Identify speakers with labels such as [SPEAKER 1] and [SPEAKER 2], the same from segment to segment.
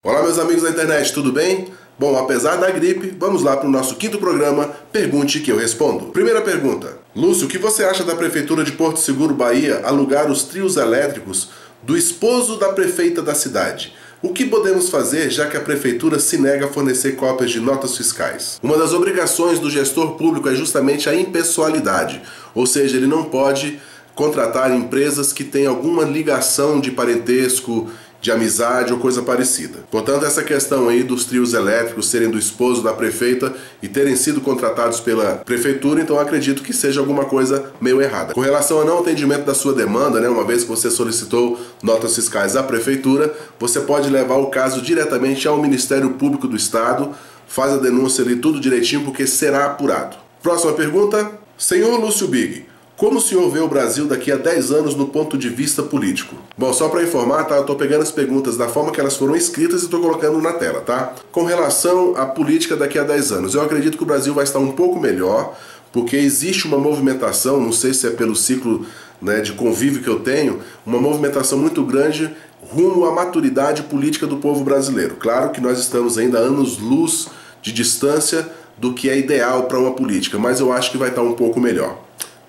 [SPEAKER 1] Olá, meus amigos da internet, tudo bem? Bom, apesar da gripe, vamos lá para o nosso quinto programa, Pergunte que eu respondo. Primeira pergunta. Lúcio, o que você acha da Prefeitura de Porto Seguro, Bahia, alugar os trios elétricos do esposo da prefeita da cidade? O que podemos fazer, já que a Prefeitura se nega a fornecer cópias de notas fiscais? Uma das obrigações do gestor público é justamente a impessoalidade, ou seja, ele não pode contratar empresas que têm alguma ligação de parentesco, de amizade ou coisa parecida. Portanto, essa questão aí dos trios elétricos serem do esposo da prefeita e terem sido contratados pela prefeitura, então acredito que seja alguma coisa meio errada. Com relação ao não atendimento da sua demanda, uma vez que você solicitou notas fiscais à prefeitura, você pode levar o caso diretamente ao Ministério Público do Estado, faz a denúncia ali tudo direitinho, porque será apurado. Próxima pergunta. Senhor Lúcio Big, como o senhor vê o Brasil daqui a 10 anos no ponto de vista político? Bom, só para informar, tá? Eu tô pegando as perguntas da forma que elas foram escritas e tô colocando na tela, tá? Com relação à política daqui a 10 anos, eu acredito que o Brasil vai estar um pouco melhor, porque existe uma movimentação, não sei se é pelo ciclo de convívio que eu tenho, uma movimentação muito grande rumo à maturidade política do povo brasileiro. Claro que nós estamos ainda a anos-luz de distância do que é ideal para uma política, mas eu acho que vai estar um pouco melhor.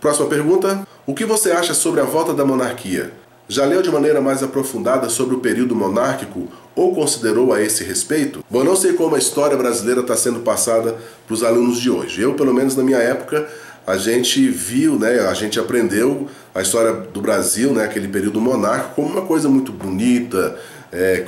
[SPEAKER 1] Próxima pergunta. O que você acha sobre a volta da monarquia? Já leu de maneira mais aprofundada sobre o período monárquico ou considerou a esse respeito? Bom, eu não sei como a história brasileira está sendo passada para os alunos de hoje. Eu, pelo menos na minha época, a gente viu, a gente aprendeu a história do Brasil, aquele período monárquico, como uma coisa muito bonita,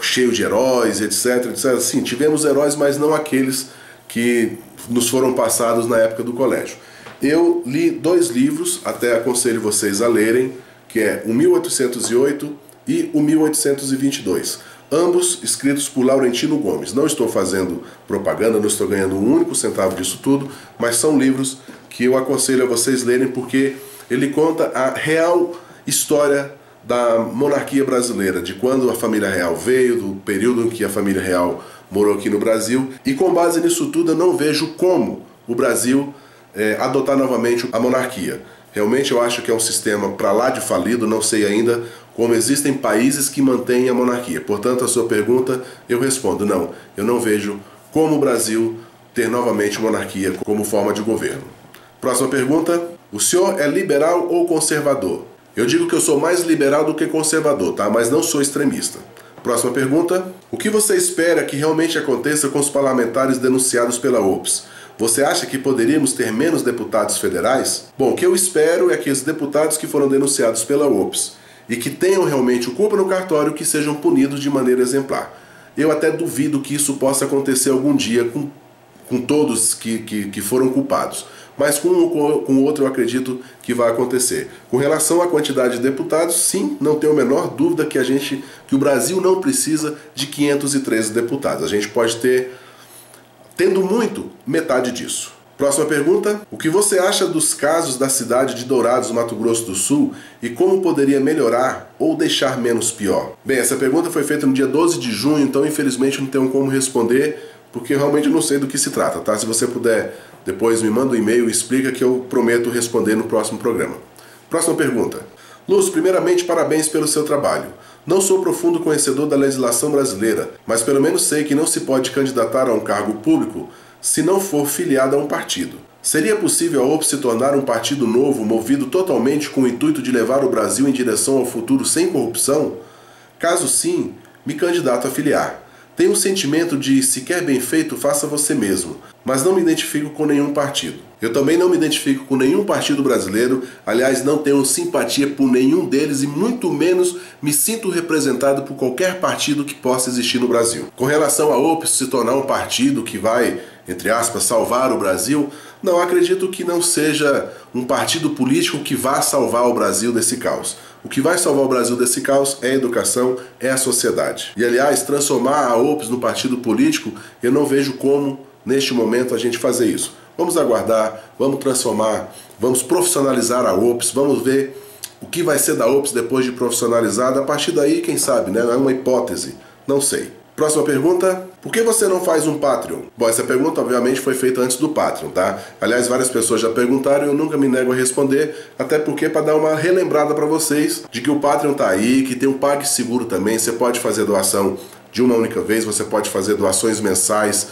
[SPEAKER 1] cheio de heróis, etc, etc. Sim, tivemos heróis, mas não aqueles que nos foram passados na época do colégio. Eu li 2 livros, até aconselho vocês a lerem, que é o 1808 e o 1822. Ambos escritos por Laurentino Gomes. Não estou fazendo propaganda, não estou ganhando um único centavo disso tudo, mas são livros que eu aconselho a vocês lerem porque ele conta a real história da monarquia brasileira, de quando a família real veio, do período em que a família real morou aqui no Brasil. E com base nisso tudo eu não vejo como o Brasil adotar novamente a monarquia. Realmente eu acho que é um sistema para lá de falido, não sei ainda como existem países que mantêm a monarquia. Portanto, a sua pergunta eu respondo, não, eu não vejo como o Brasil ter novamente monarquia como forma de governo. Próxima pergunta. O senhor é liberal ou conservador? Eu digo que eu sou mais liberal do que conservador, tá? Mas não sou extremista. Próxima pergunta. O que você espera que realmente aconteça com os parlamentares denunciados pela OPS? Você acha que poderíamos ter menos deputados federais? Bom, o que eu espero é que os deputados que foram denunciados pela OPS e que tenham realmente o culpa no cartório que sejam punidos de maneira exemplar. Eu até duvido que isso possa acontecer algum dia com todos que foram culpados. Mas com o outro eu acredito que vai acontecer. Com relação à quantidade de deputados, sim, não tenho a menor dúvida que o Brasil não precisa de 513 deputados. A gente pode ter, tendo muito, metade disso. Próxima pergunta. O que você acha dos casos da cidade de Dourados, Mato Grosso do Sul, e como poderia melhorar ou deixar menos pior? Bem, essa pergunta foi feita no dia 12 de junho, então infelizmente não tenho como responder, porque realmente não sei do que se trata, tá? Se você puder, depois me manda um e-mail e explica que eu prometo responder no próximo programa. Próxima pergunta. Lúcio, primeiramente parabéns pelo seu trabalho. Não sou profundo conhecedor da legislação brasileira, mas pelo menos sei que não se pode candidatar a um cargo público se não for filiado a um partido. Seria possível a OPS se tornar um partido novo, movido totalmente com o intuito de levar o Brasil em direção ao futuro sem corrupção? Caso sim, me candidato a filiar. Tenho um sentimento de, se quer bem feito, faça você mesmo, mas não me identifico com nenhum partido. Eu também não me identifico com nenhum partido brasileiro, aliás, não tenho simpatia por nenhum deles e muito menos me sinto representado por qualquer partido que possa existir no Brasil. Com relação a OPS se tornar um partido que vai, entre aspas, salvar o Brasil, não acredito que não seja um partido político que vá salvar o Brasil desse caos. O que vai salvar o Brasil desse caos é a educação, é a sociedade. E, aliás, transformar a OPS no partido político, eu não vejo como, neste momento, a gente fazer isso. Vamos aguardar, vamos transformar, vamos profissionalizar a OPS, vamos ver o que vai ser da OPS depois de profissionalizada. A partir daí, quem sabe, É uma hipótese, não sei. Próxima pergunta. Por que você não faz um Patreon? Bom, essa pergunta obviamente foi feita antes do Patreon, tá? Aliás, várias pessoas já perguntaram e eu nunca me nego a responder, até porque para dar uma relembrada para vocês de que o Patreon tá aí, que tem o PagSeguro também, você pode fazer doação de uma única vez, você pode fazer doações mensais,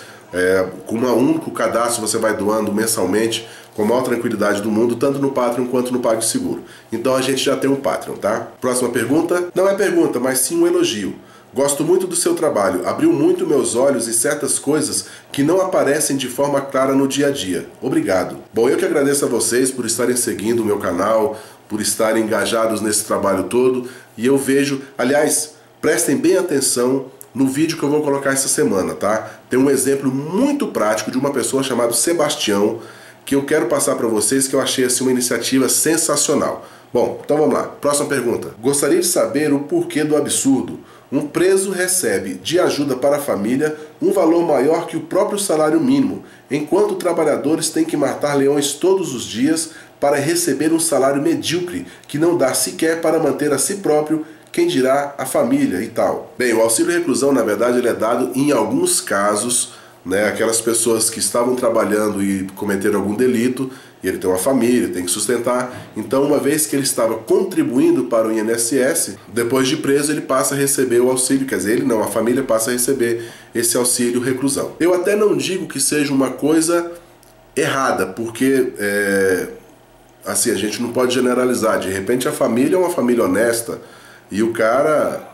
[SPEAKER 1] com um único cadastro você vai doando mensalmente, com a maior tranquilidade do mundo, tanto no Patreon quanto no PagSeguro. Então a gente já tem um Patreon, tá? Próxima pergunta, não é pergunta, mas sim um elogio. Gosto muito do seu trabalho, abriu muito meus olhos em certas coisas que não aparecem de forma clara no dia a dia. Obrigado. Bom, eu que agradeço a vocês por estarem seguindo o meu canal, por estarem engajados nesse trabalho todo, e eu vejo, aliás, prestem bem atenção no vídeo que eu vou colocar essa semana, tá? Tem um exemplo muito prático de uma pessoa chamada Sebastião, que eu quero passar para vocês, que eu achei assim uma iniciativa sensacional. Bom, então vamos lá. Próxima pergunta. Gostaria de saber o porquê do absurdo. Um preso recebe de ajuda para a família um valor maior que o próprio salário mínimo, enquanto trabalhadores têm que matar leões todos os dias para receber um salário medíocre, que não dá sequer para manter a si próprio, quem dirá a família e tal. Bem, o auxílio reclusão, na verdade, ele é dado em alguns casos, né, aquelas pessoas que estavam trabalhando e cometeram algum delito, e ele tem uma família, tem que sustentar. Então, uma vez que ele estava contribuindo para o INSS, depois de preso ele passa a receber o auxílio, quer dizer, ele não, a família passa a receber esse auxílio reclusão. Eu até não digo que seja uma coisa errada, porque assim, a gente não pode generalizar. De repente a família é uma família honesta e o cara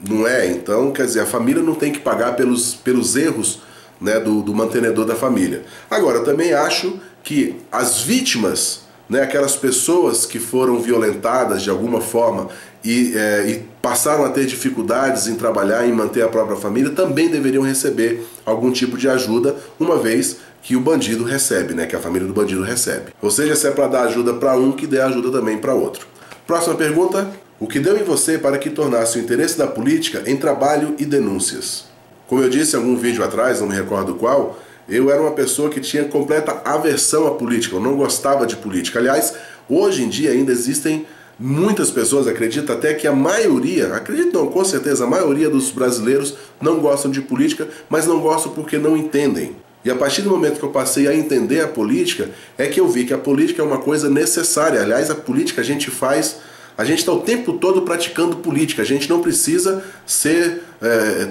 [SPEAKER 1] não é. Então, quer dizer, a família não tem que pagar pelos erros, né, do mantenedor da família. Agora, eu também acho que as vítimas, né, aquelas pessoas que foram violentadas de alguma forma e passaram a ter dificuldades em trabalhar, em manter a própria família, também deveriam receber algum tipo de ajuda, uma vez que o bandido recebe, né, que a família do bandido recebe. Ou seja, se é para dar ajuda para um, que dê ajuda também para outro. Próxima pergunta. O que deu em você para que tornasse o interesse da política em trabalho e denúncias? Como eu disse em algum vídeo atrás, não me recordo qual, eu era uma pessoa que tinha completa aversão à política, eu não gostava de política. Aliás, hoje em dia ainda existem muitas pessoas, acredito até que a maioria, acredito não, com certeza, a maioria dos brasileiros não gostam de política, mas não gostam porque não entendem. E a partir do momento que eu passei a entender a política, é que eu vi que a política é uma coisa necessária. Aliás, a política a gente faz... A gente está o tempo todo praticando política, a gente não precisa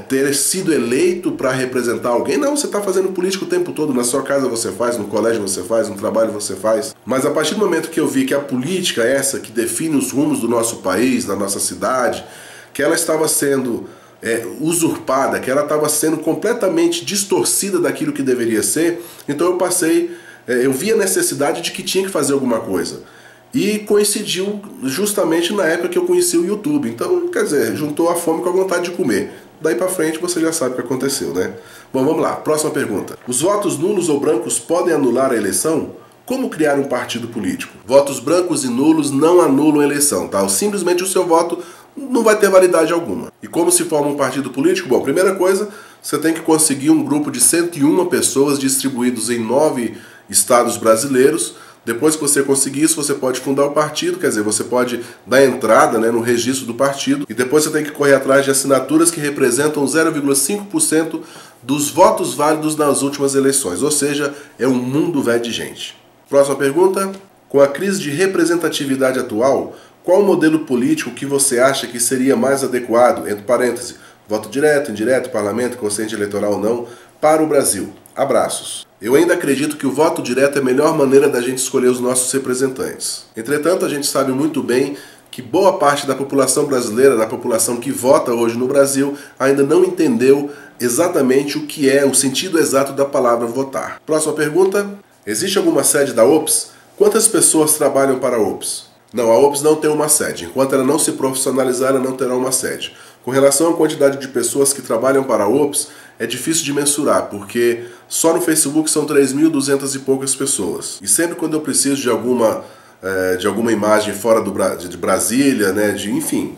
[SPEAKER 1] ter sido eleito para representar alguém, não, você está fazendo política o tempo todo, na sua casa você faz, no colégio você faz, no trabalho você faz. Mas a partir do momento que eu vi que a política é essa que define os rumos do nosso país, da nossa cidade, que ela estava sendo usurpada, que ela estava sendo completamente distorcida daquilo que deveria ser, então eu vi a necessidade de que tinha que fazer alguma coisa. E coincidiu justamente na época que eu conheci o YouTube. Então, quer dizer, juntou a fome com a vontade de comer. Daí pra frente você já sabe o que aconteceu, né? Bom, vamos lá. Próxima pergunta. Os votos nulos ou brancos podem anular a eleição? Como criar um partido político? Votos brancos e nulos não anulam a eleição, tá? Simplesmente o seu voto não vai ter validade alguma. E como se forma um partido político? Bom, primeira coisa, você tem que conseguir um grupo de 101 pessoas distribuídos em 9 estados brasileiros. Depois que você conseguir isso, você pode fundar o partido, quer dizer, você pode dar entrada, né, no registro do partido, e depois você tem que correr atrás de assinaturas que representam 0,5% dos votos válidos nas últimas eleições, ou seja, é um mundo velho de gente. Próxima pergunta. Com a crise de representatividade atual, qual o modelo político que você acha que seria mais adequado, entre parênteses, voto direto, indireto, parlamento, consciente eleitoral ou não, para o Brasil? Abraços. Eu ainda acredito que o voto direto é a melhor maneira da gente escolher os nossos representantes. Entretanto, a gente sabe muito bem que boa parte da população brasileira, da população que vota hoje no Brasil, ainda não entendeu exatamente o que é o sentido exato da palavra votar. Próxima pergunta. Existe alguma sede da OPS? Quantas pessoas trabalham para a OPS? Não, a OPS não tem uma sede. Enquanto ela não se profissionalizar, ela não terá uma sede. Com relação à quantidade de pessoas que trabalham para a OPS, é difícil de mensurar, porque só no Facebook são 3.200 e poucas pessoas. E sempre quando eu preciso de alguma imagem fora de Brasília, né, enfim,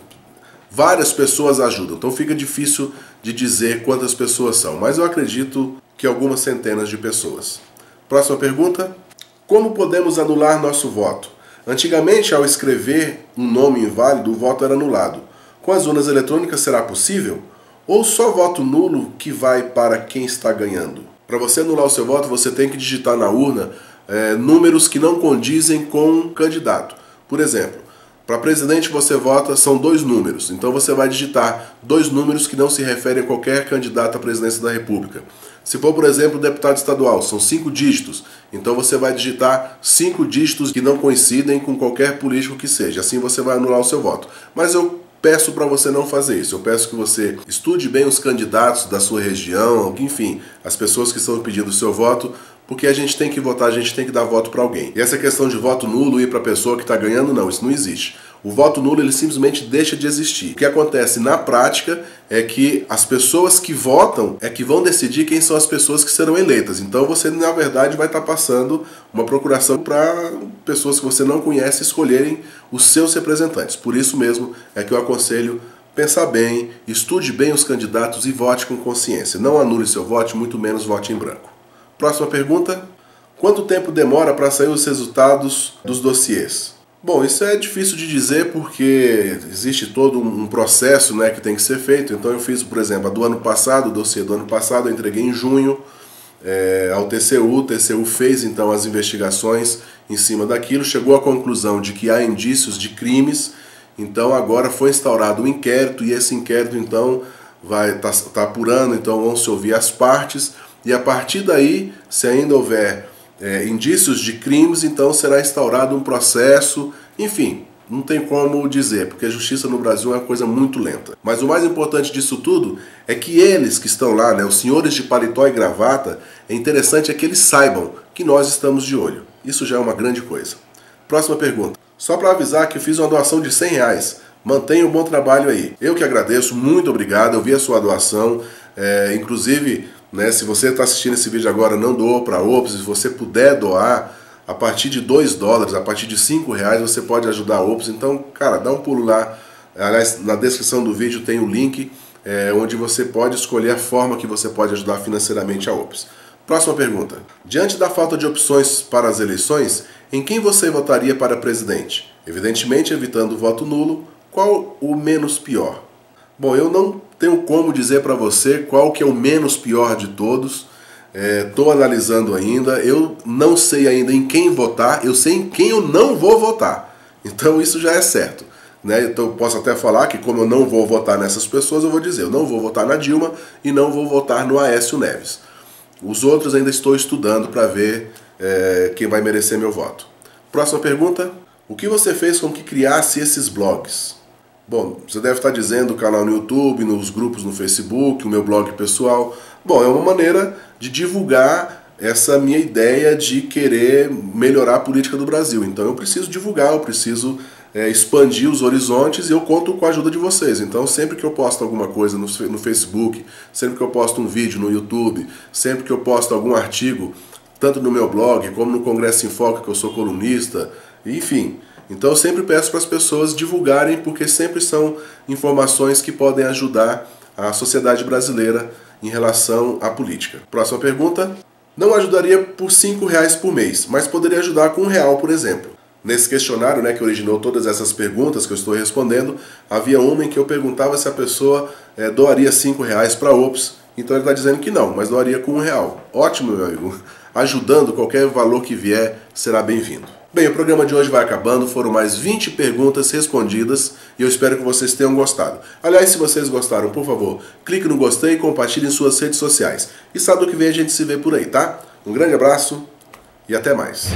[SPEAKER 1] várias pessoas ajudam. Então fica difícil de dizer quantas pessoas são, mas eu acredito que algumas centenas de pessoas. Próxima pergunta. Como podemos anular nosso voto? Antigamente, ao escrever um nome inválido, o voto era anulado. Com as urnas eletrônicas será possível? Ou só voto nulo que vai para quem está ganhando? Para você anular o seu voto, você tem que digitar na urna números que não condizem com o candidato. Por exemplo, Para presidente você vota, são 2 números. Então você vai digitar 2 números que não se referem a qualquer candidato à presidência da República. Se for, por exemplo, deputado estadual, são 5 dígitos. Então você vai digitar 5 dígitos que não coincidem com qualquer político que seja. Assim você vai anular o seu voto. Mas eu peço para você não fazer isso. Eu peço que você estude bem os candidatos da sua região, enfim, as pessoas que estão pedindo o seu voto, porque a gente tem que votar, a gente tem que dar voto para alguém. E essa questão de voto nulo ir para a pessoa que está ganhando, não, isso não existe. O voto nulo, ele simplesmente deixa de existir. O que acontece na prática é que as pessoas que votam é que vão decidir quem são as pessoas que serão eleitas. Então você, na verdade, vai estar passando uma procuração para pessoas que você não conhece escolherem os seus representantes. Por isso mesmo é que eu aconselho pensar bem, estude bem os candidatos e vote com consciência. Não anule seu voto, muito menos vote em branco. Próxima pergunta. Quanto tempo demora para sair os resultados dos dossiês? Bom, isso é difícil de dizer porque existe todo um processo, né, que tem que ser feito. Então eu fiz, por exemplo, a do ano passado, o dossiê do ano passado eu entreguei em junho ao TCU. O TCU fez então as investigações em cima daquilo, chegou à conclusão de que há indícios de crimes. Então agora foi instaurado um inquérito e esse inquérito então vai tá apurando, então vão se ouvir as partes. E a partir daí, se ainda houver indícios de crimes, então será instaurado um processo, enfim, não tem como dizer, porque a justiça no Brasil é uma coisa muito lenta. Mas o mais importante disso tudo é que eles que estão lá, né, os senhores de paletó e gravata, é interessante que eles saibam que nós estamos de olho. Isso já é uma grande coisa. Próxima pergunta. Só para avisar que eu fiz uma doação de R$100. Mantenha um bom trabalho aí. Eu que agradeço, muito obrigado, eu vi a sua doação, inclusive, né, se você está assistindo esse vídeo agora, não doou para a OPS, se você puder doar, a partir de $2, a partir de R$5, você pode ajudar a OPS. Então, cara, dá um pulo lá. Aliás, na descrição do vídeo tem o link onde você pode escolher a forma que você pode ajudar financeiramente a OPS. Próxima pergunta. Diante da falta de opções para as eleições, em quem você votaria para presidente? Evidentemente, evitando o voto nulo, qual o menos pior? Bom, eu não tenho como dizer para você qual que é o menos pior de todos. Estou analisando ainda, eu não sei ainda em quem votar, eu sei em quem eu não vou votar. Então isso já é certo, né? Então eu posso até falar que como eu não vou votar nessas pessoas, eu vou dizer, eu não vou votar na Dilma e não vou votar no Aécio Neves. Os outros ainda estou estudando para ver quem vai merecer meu voto. Próxima pergunta. O que você fez com que criasse esses blogs? Bom, você deve estar dizendo o canal no YouTube, nos grupos no Facebook, o meu blog pessoal. Bom, é uma maneira de divulgar essa minha ideia de querer melhorar a política do Brasil. Então eu preciso divulgar, eu preciso expandir os horizontes e eu conto com a ajuda de vocês. Então sempre que eu posto alguma coisa no Facebook, sempre que eu posto um vídeo no YouTube, sempre que eu posto algum artigo, tanto no meu blog como no Congresso em Foco, que eu sou colunista, enfim. Então eu sempre peço para as pessoas divulgarem, porque sempre são informações que podem ajudar a sociedade brasileira em relação à política. Próxima pergunta. Não ajudaria por R$5 por mês, mas poderia ajudar com R$1, por exemplo. Nesse questionário, né, que originou todas essas perguntas que eu estou respondendo, havia uma em que eu perguntava se a pessoa doaria R$5 para a OPS. Então ele está dizendo que não, mas doaria com R$1. Ótimo, meu amigo. Ajudando, qualquer valor que vier será bem-vindo. Bem, o programa de hoje vai acabando, foram mais 20 perguntas respondidas e eu espero que vocês tenham gostado. Aliás, se vocês gostaram, por favor, clique no gostei e compartilhe em suas redes sociais. E sábado que vem a gente se vê por aí, tá? Um grande abraço e até mais.